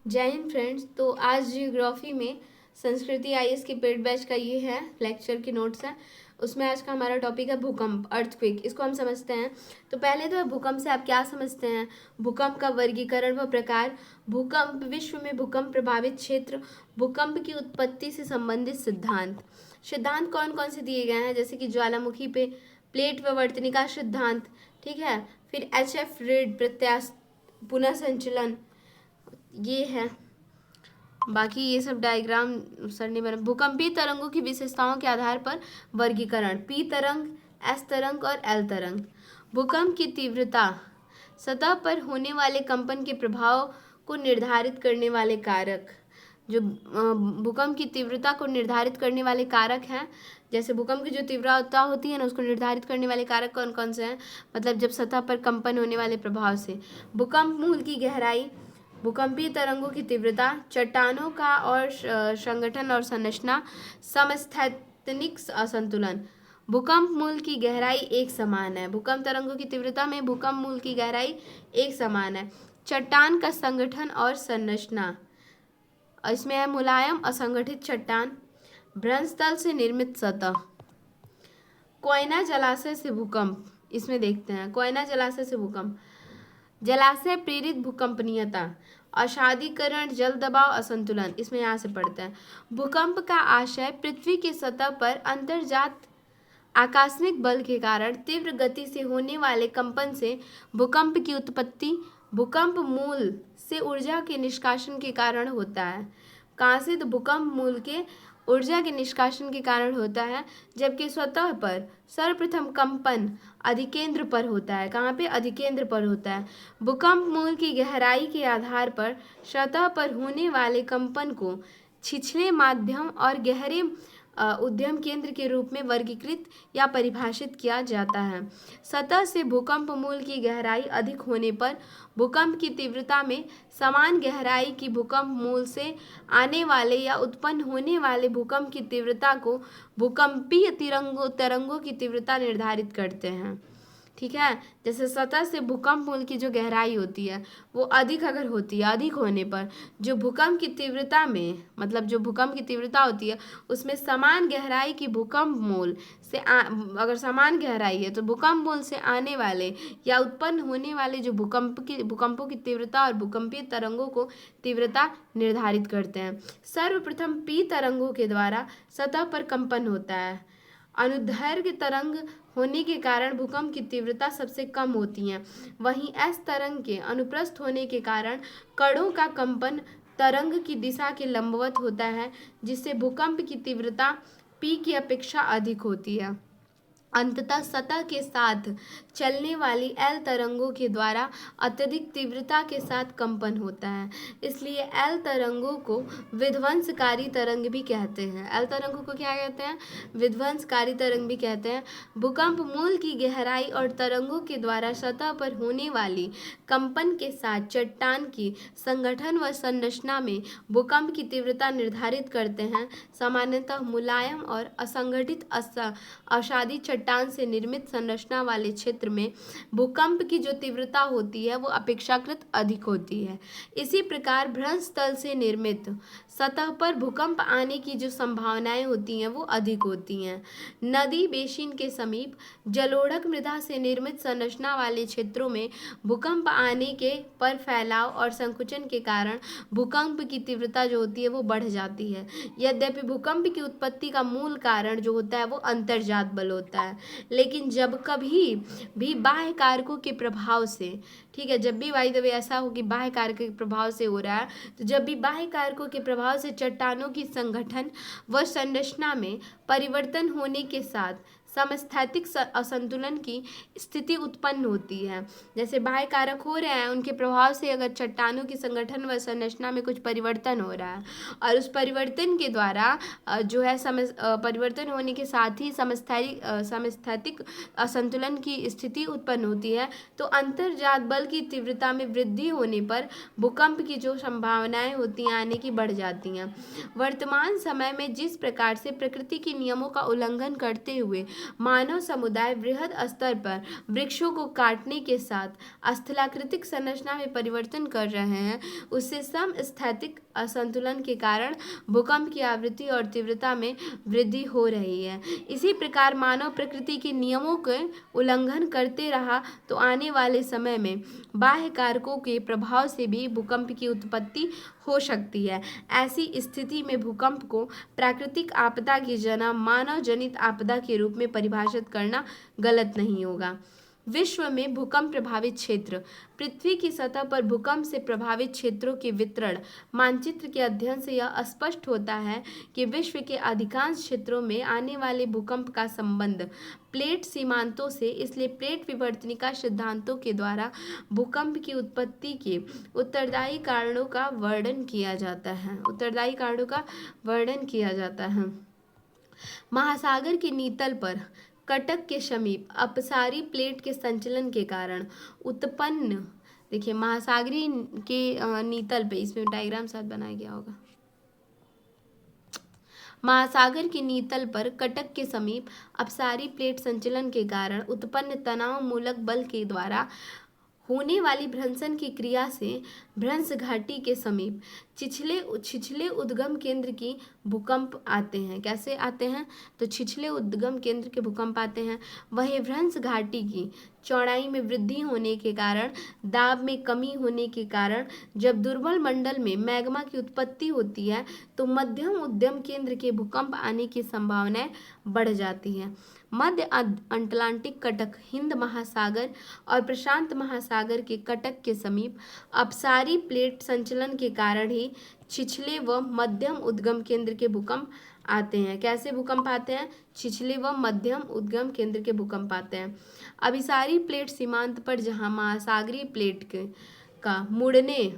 जय हिंद फ्रेंड्स। तो आज जियोग्राफी में संस्कृति आईएएस के पेड बैच का ये है लेक्चर के नोट्स हैं। उसमें आज का हमारा टॉपिक है भूकंप, अर्थक्वेक। इसको हम समझते हैं। तो पहले तो भूकंप से आप क्या समझते हैं? भूकंप का वर्गीकरण व प्रकार, भूकंप, विश्व में भूकंप प्रभावित क्षेत्र, भूकंप की उत्पत्ति से संबंधित सिद्धांत। सिद्धांत कौन कौन से दिए गए हैं? जैसे कि ज्वालामुखी पे प्लेट व वर्तनिका सिद्धांत, ठीक है। फिर एच.एफ. रीड प्रत्यास्थ पुनः संचलन, ये है। बाकी ये सब डायग्राम सर ने बना। भूकंपीय तरंगों की विशेषताओं के आधार पर वर्गीकरण, पी तरंग, एस तरंग और एल तरंग। भूकंप की तीव्रता, सतह पर होने वाले कंपन के प्रभाव को निर्धारित करने वाले कारक। जो भूकंप की तीव्रता को निर्धारित करने वाले कारक हैं, जैसे भूकंप की जो तीव्रता होती है ना, उसको निर्धारित करने वाले कारक कौन कौन से हैं? मतलब जब सतह पर कंपन होने वाले प्रभाव से। भूकंप मूल की गहराई, भूकंपीय तरंगों की तीव्रता, चट्टानों का और संगठन और संरचना, समस्थैनिक असंतुलन। भूकंप मूल की गहराई एक समान है। भूकंप तरंगों की तीव्रता में भूकंप मूल की गहराई एक समान है। चट्टान का संगठन और संरचना, इसमें है मुलायम असंगठित चट्टान, भ्रंश तल से निर्मित सतह। कोयना जलाशय से भूकंप, इसमें देखते हैं कोयना जलाशय से भूकंप। जलाशय प्रेरित भूकंपनीयता, अशादीकरण, जल दबाव असंतुलन, इसमें यहाँ से पढ़ते हैं। भूकंप का आशय पृथ्वी की सतह पर अंतर्जात आकस्मिक बल के कारण तीव्र गति से होने वाले कंपन से भूकंप की उत्पत्ति, भूकंप मूल से ऊर्जा के निष्कासन के कारण होता है। कहाँ से? तो भूकंप मूल के ऊर्जा के निष्कासन के कारण होता है, जबकि सतह पर सर्वप्रथम कंपन अधिकेंद्र पर होता है। कहाँ पे? अधिकेंद्र पर होता है। भूकंप मूल की गहराई के आधार पर सतह पर होने वाले कंपन को छिछले माध्यम और गहरे उद्यम केंद्र के रूप में वर्गीकृत या परिभाषित किया जाता है। सतह से भूकंप मूल की गहराई अधिक होने पर भूकंप की तीव्रता में समान गहराई की भूकंप मूल से आने वाले या उत्पन्न होने वाले भूकंप की तीव्रता को भूकंपीय तरंगों की तीव्रता निर्धारित करते हैं। ठीक है। जैसे सतह से भूकंप मूल की जो गहराई होती है वो अधिक अगर होती है, अधिक होने पर जो भूकंप की तीव्रता में, मतलब जो भूकंप की तीव्रता होती है उसमें समान गहराई की भूकंप मूल से अगर समान गहराई है तो भूकंप मूल से आने वाले या उत्पन्न होने वाले जो भूकंपों की तीव्रता और भूकंपीय तरंगों को तीव्रता निर्धारित करते हैं। सर्वप्रथम पी तरंगों के द्वारा सतह पर कंपन होता है। अनुदैर्घ्य तरंग होने के कारण भूकंप की तीव्रता सबसे कम होती है। वहीं एस तरंग के अनुप्रस्थ होने के कारण कणों का कंपन तरंग की दिशा के लंबवत होता है, जिससे भूकंप की तीव्रता पी की अपेक्षा अधिक होती है। अंततः सतह के साथ चलने वाली एल तरंगों के द्वारा अत्यधिक तीव्रता के साथ कंपन होता है, इसलिए एल तरंगों को विध्वंसकारी तरंग भी कहते हैं। एल तरंगों को क्या कहते हैं? विध्वंसकारी तरंग भी कहते हैं। भूकंप मूल की गहराई और तरंगों के द्वारा सतह पर होने वाली कंपन के साथ चट्टान की संगठन व संरचना में भूकंप की तीव्रता निर्धारित करते हैं। सामान्यतः मुलायम और असंगठित अशादी चट्टान से निर्मित संरचना वाले क्षेत्र में भूकंप की जो तीव्रता होती है वो अपेक्षाकृत अधिक होती है। इसी प्रकार भ्रंश तल से निर्मित सतह पर भूकंप आने की जो संभावनाएं होती हैं वो अधिक होती हैं। नदी बेसिन के समीप जलोढ़क मृदा से निर्मित संरचना वाले क्षेत्रों में भूकंप आने के पर फैलाव और संकुचन के कारण भूकंप की तीव्रता जो होती है वो बढ़ जाती है। यद्यपि भूकंप की उत्पत्ति का मूल कारण जो होता है वो अंतर्जात बल होता है, लेकिन जब कभी भी बाह्य कारकों के प्रभाव से, ठीक है, जब भी बाय द वे ऐसा हो कि बाह्य कारकों के प्रभाव से हो रहा है, तो जब भी बाह्य कारकों के प्रभाव से चट्टानों की संगठन व संरचना में परिवर्तन होने के साथ समस्थैतिक असंतुलन की स्थिति उत्पन्न होती है। जैसे बाह्य कारक हो रहे हैं, उनके प्रभाव से अगर चट्टानों की संगठन व संरचना में कुछ परिवर्तन हो रहा है और उस परिवर्तन के द्वारा जो है परिवर्तन होने के साथ ही समस्थैतिक असंतुलन की स्थिति उत्पन्न होती है, तो अंतर्जात बल की तीव्रता में वृद्धि होने पर भूकंप की जो संभावनाएं होती हैं आने की बढ़ जाती हैं। वर्तमान समय में जिस प्रकार से प्रकृति के नियमों का उल्लंघन करते हुए मानव समुदाय वृहद स्तर पर वृक्षों को काटने के साथ स्थलाकृतिक संरचना में परिवर्तन कर रहे हैं, उससे समस्थैतिक असंतुलन के कारण भूकंप की आवृत्ति और तीव्रता में वृद्धि हो रही है। इसी प्रकार मानव प्रकृति के नियमों के उल्लंघन करते रहा तो आने वाले समय में बाह्य कारकों के प्रभाव से भी भूकंप की उत्पत्ति हो सकती है। ऐसी स्थिति में भूकंप को प्राकृतिक आपदा की जगह मानव जनित आपदा के रूप में परिभाषित करना गलत नहीं होगा। विश्व में भूकंप प्रभावित क्षेत्र। पृथ्वी की सतह पर भूकंप से प्रभावित क्षेत्रों के वितरण मानचित्र के अध्ययन से यह स्पष्ट होता है कि विश्व के अधिकांश क्षेत्रों में आने वाले भूकंप का संबंध प्लेट सीमांतों से, इसलिए प्लेट विवर्तनिका सिद्धांतों के द्वारा भूकंप की उत्पत्ति के उत्तरदायी कारणों का वर्णन किया जाता है। महासागर के नीतल पर कटक के समीप अपसारी प्लेट के संचलन के कारण उत्पन्न, देखिए महासागरीय के नीतल पे, इसमें डायग्राम साथ बनाया गया होगा। महासागर के नीतल पर कटक के समीप अपसारी प्लेट संचलन के कारण उत्पन्न तनाव मूलक बल के द्वारा होने वाली भ्रंशन की क्रिया से भ्रंश घाटी के समीप छिछले उद्गम केंद्र की भूकंप आते हैं। कैसे आते हैं? तो छिछले उद्गम केंद्र के भूकंप आते हैं। वहीं भ्रंश घाटी की चौड़ाई में वृद्धि होने के कारण, दाब में कमी होने के कारण जब दुर्बल मंडल में मैग्मा की उत्पत्ति होती है तो मध्यम उद्गम केंद्र के भूकंप आने की संभावनाएं बढ़ जाती हैं। मध्य अटलांटिक कटक, हिंद महासागर और प्रशांत महासागर के कटक के समीप अपसारी प्लेट संचलन के कारण ही छिछले व मध्यम उद्गम केंद्र के भूकंप आते हैं। कैसे भूकंप आते हैं? छिछले व मध्यम उद्गम केंद्र के भूकंप आते हैं। अभिसारी प्लेट सीमांत पर जहां महासागरीय प्लेट का मुड़ने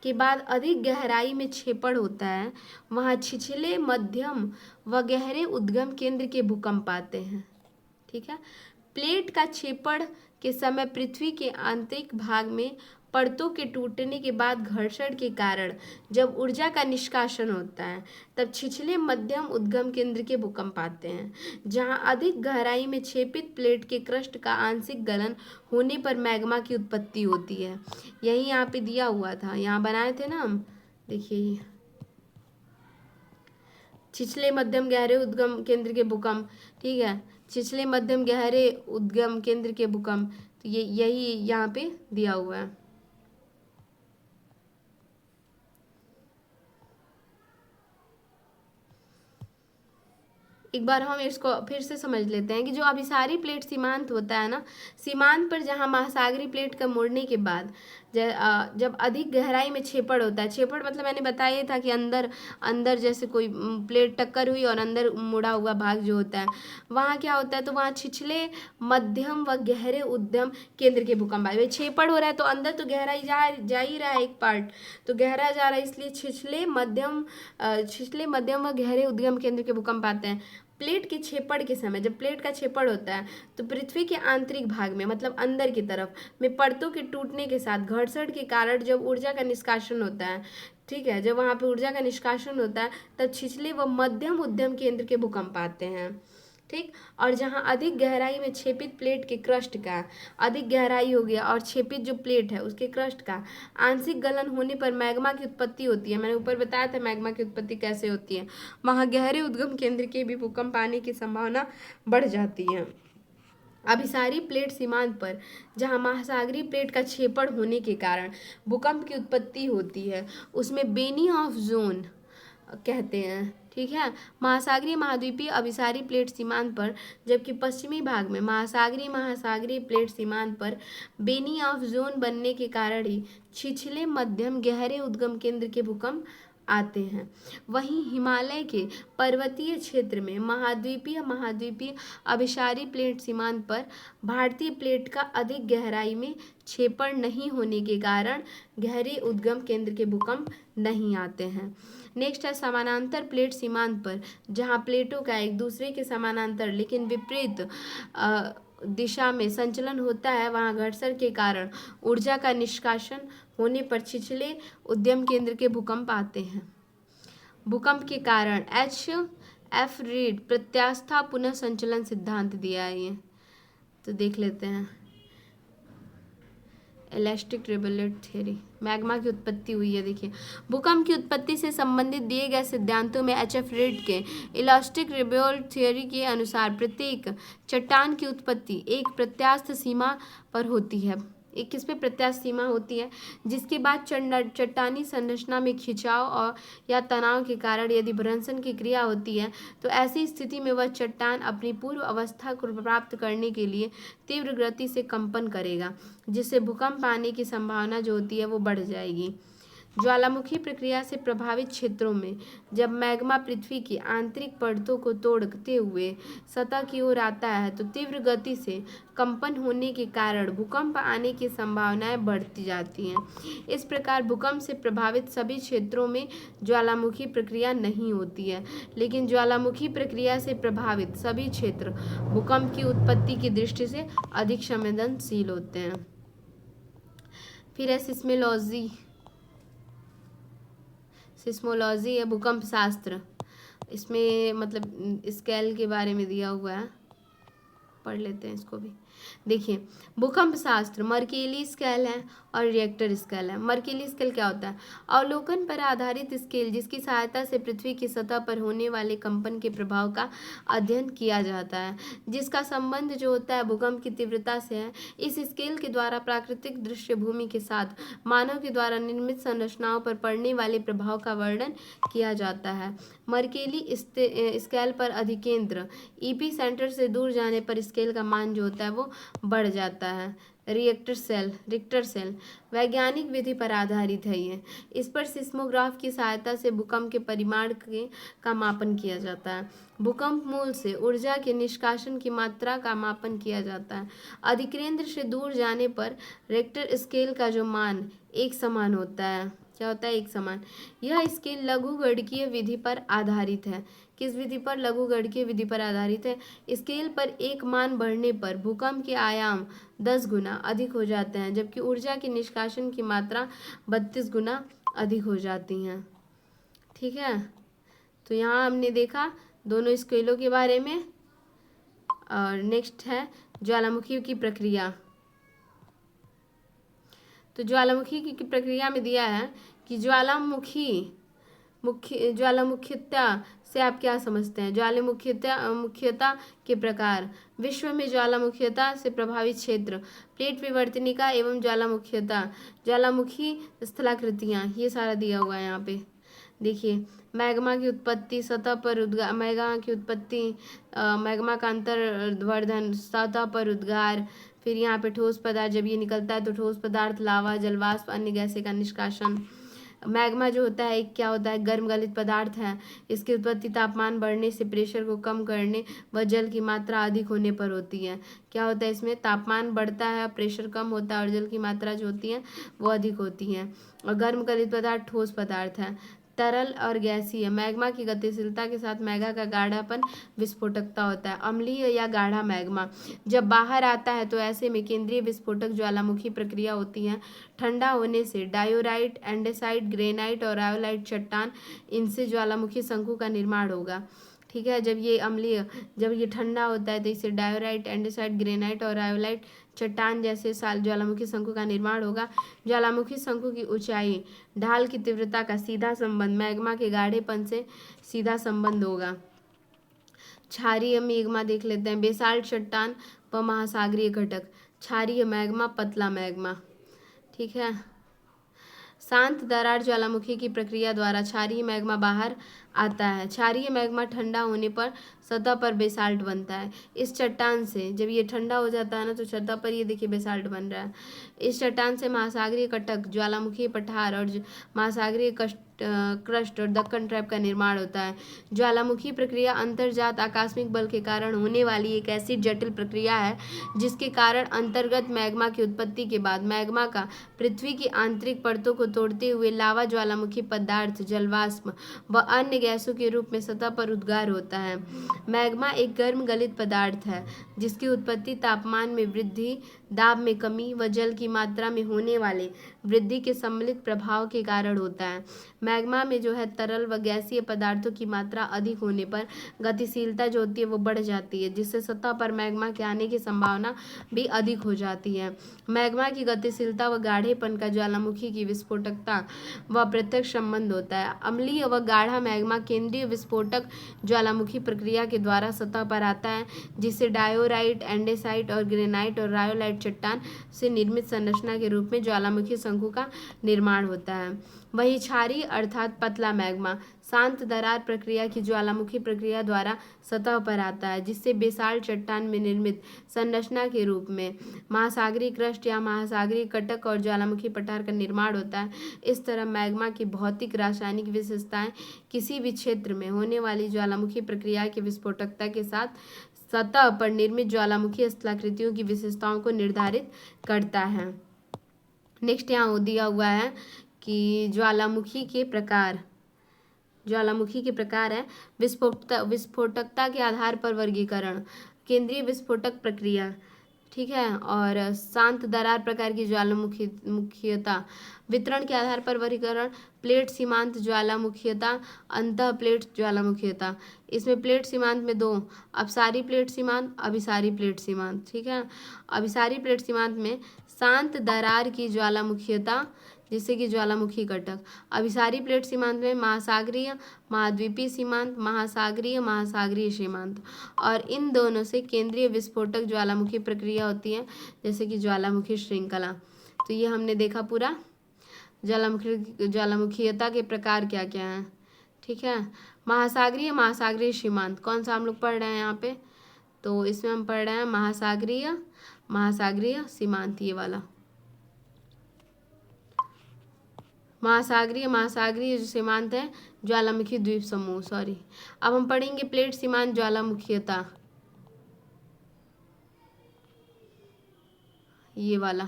के बाद अधिक गहराई में छेपड़ होता है, वहां छिछले, मध्यम व गहरे उद्गम केंद्र के भूकंप आते हैं। ठीक है। प्लेट का छेपड़ के समय पृथ्वी के आंतरिक भाग में परतों के टूटने के बाद घर्षण के कारण जब ऊर्जा का निष्कासन होता है तब छिछले मध्यम उद्गम केंद्र के भूकंप आते हैं। जहां अधिक गहराई में छेपित प्लेट के क्रस्ट का आंशिक गलन होने पर मैग्मा की उत्पत्ति होती है। यही यहाँ पे दिया हुआ था, यहाँ बनाए थे ना हम, देखिए छिछले मध्यम गहरे उद्गम केंद्र के भूकंप। ठीक है, छिछले मध्यम गहरे उद्गम केंद्र के भूकंप, तो ये यही यहाँ पे दिया हुआ है। एक बार हम इसको फिर से समझ लेते हैं कि जो अभिसारी प्लेट सीमांत होता है ना, सीमांत पर जहाँ महासागरीय प्लेट का मुड़ने के बाद जब अधिक गहराई में छेपड़ होता है, छेपड़ मतलब मैंने बताया था कि अंदर जैसे कोई प्लेट टक्कर हुई और अंदर मुड़ा हुआ भाग जो होता है, वहाँ क्या होता है, तो वहाँ छिछले मध्यम व गहरे उद्गम केंद्र के भूकंप आए। छेपड़ हो रहा है तो अंदर तो गहराई जा ही रहा है, एक पार्ट तो गहरा जा रहा है, इसलिए छिछले मध्यम व गहरे उद्गम केंद्र के भूकंप आते हैं। प्लेट के छेपड़ के समय, जब प्लेट का छेपड़ होता है तो पृथ्वी के आंतरिक भाग में मतलब अंदर की तरफ में परतों के टूटने के साथ घर्षण के कारण जब ऊर्जा का निष्कासन होता है, ठीक है, जब वहाँ पे ऊर्जा का निष्कासन होता है तब छिछले व मध्यम उद्गम केंद्र के भूकंप आते हैं। ठीक, और जहाँ अधिक गहराई में छेपित प्लेट के क्रस्ट का, अधिक गहराई हो गया और छेपित जो प्लेट है उसके क्रस्ट का आंशिक गलन होने पर मैग्मा की उत्पत्ति होती है। मैंने ऊपर बताया था मैग्मा की उत्पत्ति कैसे होती है। वहाँ गहरे उद्गम केंद्र के भी भूकंप आने की संभावना बढ़ जाती है। अभिसारी प्लेट सीमांत पर जहाँ महासागरीय प्लेट का छेपड़ होने के कारण भूकंप की उत्पत्ति होती है उसमें बेनी ऑफ जोन कहते हैं। ठीक है, महासागरीय महाद्वीपीय अभिसारी प्लेट सीमांत पर, जबकि पश्चिमी भाग में महासागरीय प्लेट सीमांत पर बेनी ऑफ जोन बनने के कारण ही छिछले मध्यम गहरे उद्गम केंद्र के भूकंप आते हैं। वहीं हिमालय के पर्वतीय क्षेत्र में महाद्वीपीय अभिसारी प्लेट सीमांत पर भारतीय प्लेट का अधिक गहराई में छेपड़ नहीं होने के कारण गहरे उद्गम केंद्र के भूकंप नहीं आते हैं। नेक्स्ट है समानांतर प्लेट सीमांत पर, जहां प्लेटों का एक दूसरे के समानांतर लेकिन विपरीत दिशा में संचलन होता है, वहां घर्षण के कारण ऊर्जा का निष्कासन होने पर छिछले उद्गम केंद्र के भूकंप आते हैं। भूकंप के कारण एफ रीड प्रत्यास्था पुनः संचलन सिद्धांत दिया है ये, तो देख लेते हैं। इलास्टिक रिबेलेट थ्योरी, मैग्मा की उत्पत्ति हुई है। देखिए, भूकंप की उत्पत्ति से संबंधित दिए गए सिद्धांतों में एच एफ रीड के इलास्टिक रिबेलेट थ्योरी के अनुसार प्रत्येक चट्टान की उत्पत्ति एक प्रत्यास्थ सीमा पर होती है। एक किस पे प्रत्यास्थ सीमा होती है, जिसके बाद चट्टानी संरचना में खिंचाव और या तनाव के कारण यदि भ्रंशन की क्रिया होती है तो ऐसी स्थिति में वह चट्टान अपनी पूर्व अवस्था को प्राप्त करने के लिए तीव्र गति से कंपन करेगा, जिससे भूकंप आने की संभावना जो होती है वो बढ़ जाएगी। ज्वालामुखी प्रक्रिया से प्रभावित क्षेत्रों में जब मैग्मा पृथ्वी की आंतरिक परतों को तोड़ते हुए सतह की ओर आता है तो तीव्र गति से कंपन होने के कारण भूकंप आने की संभावनाएं बढ़ती जाती हैं। इस प्रकार भूकंप से प्रभावित सभी क्षेत्रों में ज्वालामुखी प्रक्रिया नहीं होती है, लेकिन ज्वालामुखी प्रक्रिया से प्रभावित सभी क्षेत्र भूकंप की उत्पत्ति की दृष्टि से अधिक संवेदनशील होते हैं। फिर है सिस्मोलॉजी है भूकंप शास्त्र। इसमें मतलब स्केल के बारे में दिया हुआ है, पढ़ लेते हैं इसको भी। देखिए, भूकंप शास्त्र मर्केली स्केल है और रिएक्टर स्केल है। मर्केली स्केल क्या होता है? अवलोकन पर आधारित स्केल जिसकी सहायता से पृथ्वी की सतह पर होने वाले कंपन के प्रभाव का अध्ययन किया जाता है, जिसका संबंध जो होता है भूकंप की तीव्रता से है। इस स्केल के द्वारा प्राकृतिक दृश्य भूमि के साथ मानव के द्वारा निर्मित संरचनाओं पर पड़ने वाले प्रभाव का वर्णन किया जाता है। मर्केली स्केल पर अधिकेंद्र ईपी सेंटर से दूर जाने पर स्केल का मान जो होता है वो बढ़ जाता है। रिक्टर सेल वैज्ञानिक विधि पर आधारित है ये। इस पर सिस्मोग्राफ की सहायता से भूकंप के परिमाण का मापन किया जाता है। भूकंप मूल से ऊर्जा के निष्कासन की मात्रा का मापन किया जाता है। अधिकेंद्र से दूर जाने पर रिक्टर स्केल का जो मान एक समान होता है। क्या होता है? एक समान। यह स्केल लघुगणकीय विधि पर आधारित है। किस विधि पर? लघुगणकीय विधि पर आधारित है। स्केल पर एक मान बढ़ने पर भूकंप के आयाम 10 गुना अधिक हो जाते हैं, जबकि ऊर्जा के निष्कासन की मात्रा 32 गुना अधिक हो जाती हैं। ठीक है, तो यहाँ हमने देखा दोनों स्केलों के बारे में। और नेक्स्ट है ज्वालामुखी की प्रक्रिया। तो ज्वालामुखी की प्रक्रिया में दिया है कि ज्वालामुखीता से आप क्या समझते हैं? मुख्यता के प्रकार। विश्व में ज्वालामुखीता से प्रभावित क्षेत्र, प्लेट विवर्तनिका एवं ज्वालामुखी स्थलाकृतियाँ, ये सारा दिया हुआ है यहाँ पे। देखिए, मैग्मा की उत्पत्ति, सतह पर मैग्मा का अंतर्वर्धन, सतह पर उद्गार, फिर यहाँ पे ठोस पदार्थ जब ये निकलता है तो ठोस पदार्थ, लावा, जलवाष्प, अन्य गैसें का निष्कासन। मैग्मा जो होता है क्या होता है? गर्म गलित पदार्थ है। इसकी उत्पत्ति तापमान बढ़ने से प्रेशर को कम करने व जल की मात्रा अधिक होने पर होती है। क्या होता है इसमें? तापमान बढ़ता है, प्रेशर कम होता है और जल की मात्रा जो होती है वो अधिक होती है। और गर्म गलित पदार्थ ठोस पदार्थ है। तरल और गैसीय। मैग्मा की गतिशीलता के साथ मैग्मा का गाढ़ापन विस्फोटकता होता है। अम्लीय या गाढ़ा मैग्मा जब बाहर आता है तो ऐसे में केंद्रीय विस्फोटक ज्वालामुखी प्रक्रिया होती है। ठंडा होने से डायोराइट, एंडेसाइट, ग्रेनाइट और रायोलाइट चट्टान, इनसे ज्वालामुखी शंकु का निर्माण होगा। ठीक है, जब ये ठंडा होता है तो इससे डायोराइट, एंडेसाइट, ग्रेनाइट और रायोलाइट चट्टान जैसे ज्वालामुखी शंकु का निर्माण होगा। ज्वालामुखी शंकु की ऊंचाई, ढाल की तीव्रता का सीधा संबंध मैग्मा के गाढ़ेपन से सीधा संबंध होगा। क्षारीय मैग्मा देख लेते हैं। बेसाल्ट चट्टान व महासागरीय घटक। क्षारीय मैग्मा, पतला मैग्मा। ठीक है, शांत दरार ज्वालामुखी की प्रक्रिया द्वारा क्षारीय मैग्मा बाहर आता है। क्षारीय मैग्मा ठंडा होने पर सतह पर बेसाल्ट बनता है। इस चट्टान से जब ये ठंडा हो जाता है ना तो सतह पर ये देखिए बेसाल्ट बन रहा है। इस चट्टान से महासागरीय कटक, ज्वालामुखी पठार और महासागरीय क्रस्ट और दक्कन ट्रैप का निर्माण होता है। ज्वालामुखी प्रक्रिया अंतर्जात आकस्मिक बल के कारण होने वाली एक ऐसी जटिल प्रक्रिया है जिसके कारण अंतर्गत मैग्मा की उत्पत्ति के बाद मैग्मा का पृथ्वी की आंतरिक परतों को तोड़ते हुए लावा, ज्वालामुखी पदार्थ, जलवाष्प व अन्य गैसों के रूप में सतह पर उद्गार होता है। मैग्मा एक गर्म गलित पदार्थ है जिसकी उत्पत्ति तापमान में वृद्धि दाब में कमी व जल की मात्रा में होने वाले वृद्धि के सम्मिलित प्रभाव के कारण होता है। मैग्मा में जो है तरल व गैसीय पदार्थों की मात्रा अधिक होने पर गतिशीलता जो होती है वो बढ़ जाती है, जिससे सतह पर मैग्मा के आने की संभावना भी अधिक हो जाती है। मैग्मा की गतिशीलता व गाढ़ेपन का ज्वालामुखी की विस्फोटकता व प्रत्यक्ष संबंध होता है। अम्लीय व गाढ़ा मैग्मा केंद्रीय विस्फोटक ज्वालामुखी प्रक्रिया के द्वारा सतह पर आता है, जिससे डायोराइट, एंडेसाइट और ग्रेनाइट और रायोलाइट चट्टान से निर्मित संरचना के रूप में ज्वालामुखी शंकु का निर्माण होता है। वही क्षारीय अर्थात पतला मैग्मा शांत दरार प्रक्रिया की ज्वालामुखी प्रक्रिया द्वारा सतह पर आता है, जिससे बेसाल्ट चट्टान में निर्मित संरचना के रूप में महासागरीय क्रस्ट या महासागरीय कटक और ज्वालामुखी पठार का निर्माण होता है। इस तरह मैग्मा की भौतिक रासायनिक विशेषताएं किसी भी क्षेत्र में होने वाली ज्वालामुखी प्रक्रिया की विस्फोटकता के साथ सतह पर निर्मित ज्वालामुखी स्थलाकृतियों की विशेषताओं को निर्धारित करता है। नेक्स्ट यहाँ दिया हुआ है कि ज्वालामुखी के प्रकार है विस्फोटकता के आधार पर वर्गीकरण, केंद्रीय विस्फोटक प्रक्रिया, ठीक है, और शांत दरार प्रकार की ज्वालामुखीयता, वितरण के आधार पर वर्गीकरण, प्लेट सीमांत ज्वालामुखीयता, अंतः प्लेट ज्वालामुखीयता। इसमें प्लेट सीमांत में दो, अपसारी प्लेट सीमांत, अभिसारी प्लेट सीमांत, ठीक है। अभिसारी प्लेट सीमांत में शांत दरार की ज्वालामुखीयता जिससे कि ज्वालामुखी कटक, अभिसारी प्लेट सीमांत में महासागरीय, महाद्वीपीय सीमांत, महासागरीय सीमांत, और इन दोनों से केंद्रीय विस्फोटक ज्वालामुखी प्रक्रिया होती है, जैसे कि ज्वालामुखी श्रृंखला। तो ये हमने देखा पूरा ज्वालामुखीयता के प्रकार क्या क्या हैं, ठीक है। महासागरीय सीमांत कौन सा हम लोग पढ़ रहे हैं यहाँ पे, तो इसमें हम पढ़ रहे हैं महासागरीय सीमांत, ये वाला महासागरीय जो सीमांत है ज्वालामुखी द्वीप समूह, सॉरी। अब हम पढ़ेंगे प्लेट सीमांत ज्वालामुखीयता, ये वाला।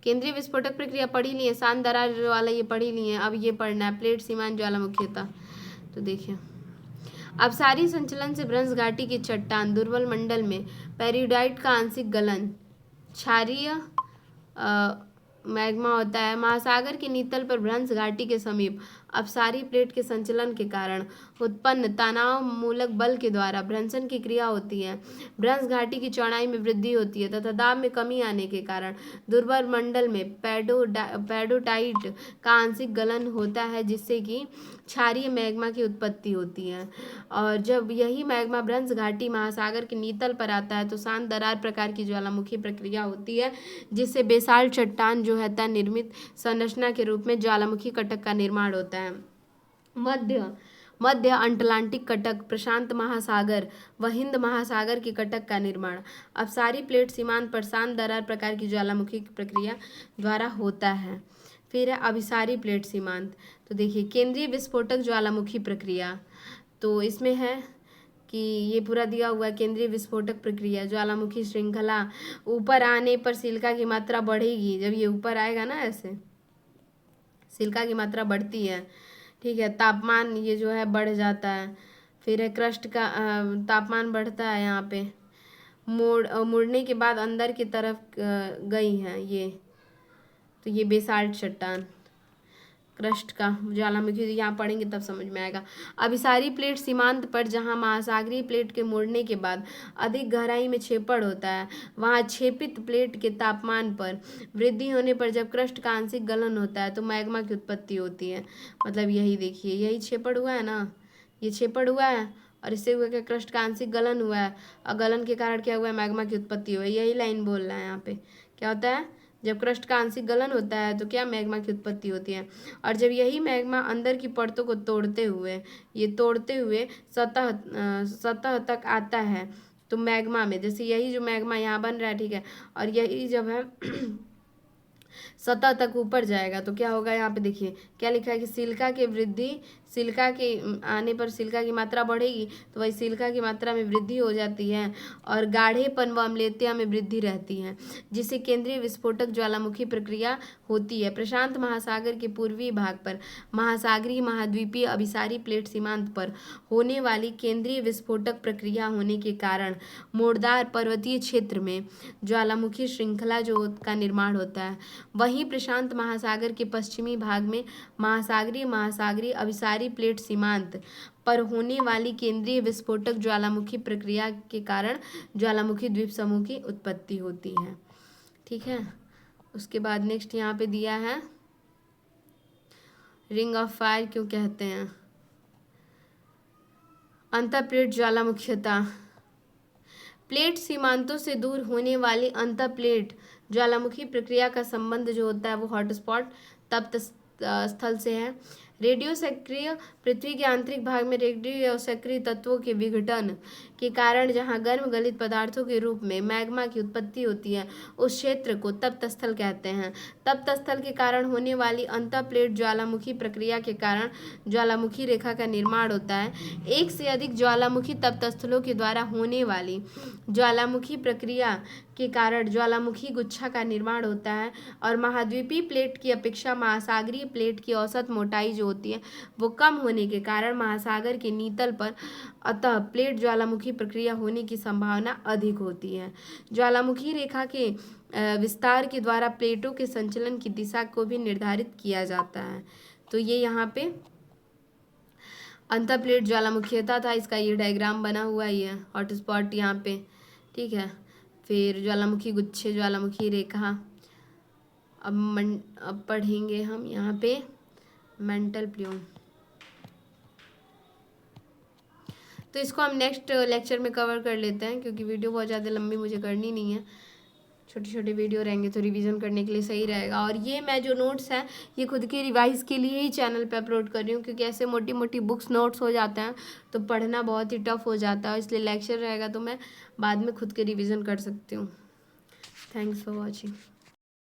केंद्रीय विस्फोटक प्रक्रिया पढ़ी ली है, शांत दरार वाला ये पढ़ी ली है, अब ये पढ़ना है प्लेट सीमांत ज्वालामुखीयता। तो देखिए, अपसारी संचलन से भ्रंश घाटी की चट्टान दुर्बल मंडल में पेरियोडाइट का आंशिक गलन क्षारीय मैग्मा होता है। महासागर के नीतल पर भ्रंश घाटी के समीप अपसारी प्लेट के संचलन के कारण उत्पन्न तनाव मूलक बल के द्वारा भ्रंशन की क्रिया होती है। भ्रंश घाटी की चौड़ाई में वृद्धि होती है तथा दाब में कमी आने के कारण दुर्बल मंडल में पेरियोडाइट का आंशिक गलन होता है, जिससे कि क्षारीय मैग्मा की उत्पत्ति होती है। और जब यही मैग्मा भ्रंश घाटी महासागर के नीतल पर आता है तो शांत दरार प्रकार की ज्वालामुखी प्रक्रिया होती है, जिससे बेसाल्ट चट्टान जो है निर्मित संरचना के रूप में ज्वालामुखी कटक का निर्माण होता है। मध्य अटलांटिक कटक, प्रशांत महासागर व हिंद महासागर के कटक का निर्माण अपसारी प्लेट सीमांत पर शांत दरार प्रकार की ज्वालामुखी प्रक्रिया द्वारा होता है। फिर है अभिसारी प्लेट सीमांत। तो देखिए, केंद्रीय विस्फोटक ज्वालामुखी प्रक्रिया, तो इसमें है कि ये पूरा दिया हुआ है। केंद्रीय विस्फोटक प्रक्रिया ज्वालामुखी श्रृंखला, ऊपर आने पर सिलिका की मात्रा बढ़ेगी। जब ये ऊपर आएगा ना, ऐसे सिलिका की मात्रा बढ़ती है, ठीक है। तापमान ये जो है बढ़ जाता है। फिर है क्रस्ट का तापमान बढ़ता है। यहाँ पे मुड़ने के बाद अंदर की तरफ गई है ये, तो ये बेसाल्ट चट्टान क्रस्ट का ज्वालामुखी यहाँ पढ़ेंगे तब समझ में आएगा। अभिसारी प्लेट सीमांत पर जहाँ महासागरीय प्लेट के मुड़ने के बाद अधिक गहराई में छेपड़ होता है, वहाँ छेपित प्लेट के तापमान पर वृद्धि होने पर जब क्रस्ट का आंशिक गलन होता है तो मैग्मा की उत्पत्ति होती है। मतलब यही देखिए, यही छेपड़ हुआ है ना, ये छेपड़ हुआ है और इससे हुआ क्या, क्रस्ट का आंशिक गलन हुआ है, और गलन के कारण क्या हुआ है, मैग्मा की उत्पत्ति हुई है। यही लाइन बोल रहा है यहाँ पे। क्या होता है, जब क्रस्ट का आंशिक गलन होता है तो क्या, मैग्मा की उत्पत्ति होती है। और जब यही मैग्मा अंदर की परतों को तोड़ते हुए सतह तक आता है तो मैग्मा में, जैसे यही जो मैग्मा यहाँ बन रहा है, ठीक है, और यही जब है सतह तक ऊपर जाएगा तो क्या होगा, यहाँ पे देखिए क्या लिखा है कि सिलिका की वृद्धि, सिलिका के आने पर सिलिका की मात्रा बढ़ेगी तो वही सिलिका की मात्रा में वृद्धि हो जाती है और गाढ़ेपन व अम्लता में वृद्धि रहती है, जिससे केंद्रीय विस्फोटक ज्वालामुखी प्रक्रिया होती है। प्रशांत महासागर के पूर्वी भाग पर महासागरीय महाद्वीपीय अभिसारी प्लेट सीमांत पर होने वाली केंद्रीय विस्फोटक प्रक्रिया होने के कारण मोड़दार पर्वतीय क्षेत्र में ज्वालामुखी श्रृंखला का निर्माण होता है। वहीं प्रशांत महासागर के पश्चिमी भाग में महासागरीय अभिसारी प्लेट सीमांत पर होने वाली केंद्रीय विस्फोटक ज्वालामुखी प्रक्रिया के कारण ज्वालामुखी द्वीप समूह की उत्पत्ति होती है। ठीक है, उसके बाद नेक्स्ट यहाँ पे दिया है रिंग ऑफ फायर क्यों कहते हैं। अंतःप्लेट ज्वालामुखीता, प्लेट सीमांतों से दूर होने वाली अंतःप्लेट ज्वालामुखी प्रक्रिया का संबंध जो होता है वो हॉटस्पॉट तप्त स्थल से है। रेडियो सक्रिय पृथ्वी के आंतरिक भाग में रेडियो सक्रिय तत्वों के विघटन के कारण जहां गर्म गलित पदार्थों के रूप में मैग्मा की उत्पत्ति होती है उस क्षेत्र को तप्त स्थल कहते हैं। तप्त स्थल के कारण होने वाली अंतःप्लेट ज्वालामुखी प्रक्रिया के कारण ज्वालामुखी रेखा का निर्माण होता है। एक से अधिक ज्वालामुखी तप्त स्थलों के द्वारा होने वाली ज्वालामुखी प्रक्रिया के कारण ज्वालामुखी गुच्छा का निर्माण होता है और महाद्वीपीय प्लेट की अपेक्षा महासागरीय प्लेट की औसत मोटाई जो होती है वो कम होने के कारण महासागर के नीतल पर अतः प्लेट ज्वालामुखी प्रक्रिया होने की संभावना अधिक होती है। ज्वालामुखी रेखा के विस्तार के द्वारा प्लेटों के संचलन की दिशा को भी निर्धारित किया जाता है। तो ये यहाँ पे अंतःप्लेट ज्वालामुखीता था, इसका ये डायग्राम बना हुआ ही है, हॉटस्पॉट यहाँ पे। ठीक है, फिर ज्वालामुखी गुच्छे, ज्वालामुखी रेखा। अब पढ़ेंगे हम यहाँ पे मेंटल प्ल्यूम। तो इसको हम नेक्स्ट लेक्चर में कवर कर लेते हैं क्योंकि वीडियो बहुत ज़्यादा लंबी मुझे करनी नहीं है, छोटे छोटे वीडियो रहेंगे तो रिवीजन करने के लिए सही रहेगा। और ये मैं जो नोट्स हैं ये खुद के रिवाइज के लिए ही चैनल पे अपलोड कर रही हूँ क्योंकि ऐसे मोटी मोटी बुक्स नोट्स हो जाते हैं तो पढ़ना बहुत ही टफ हो जाता है, इसलिए लेक्चर रहेगा तो मैं बाद में खुद के रिवीजन कर सकती हूँ। Thanks for watching.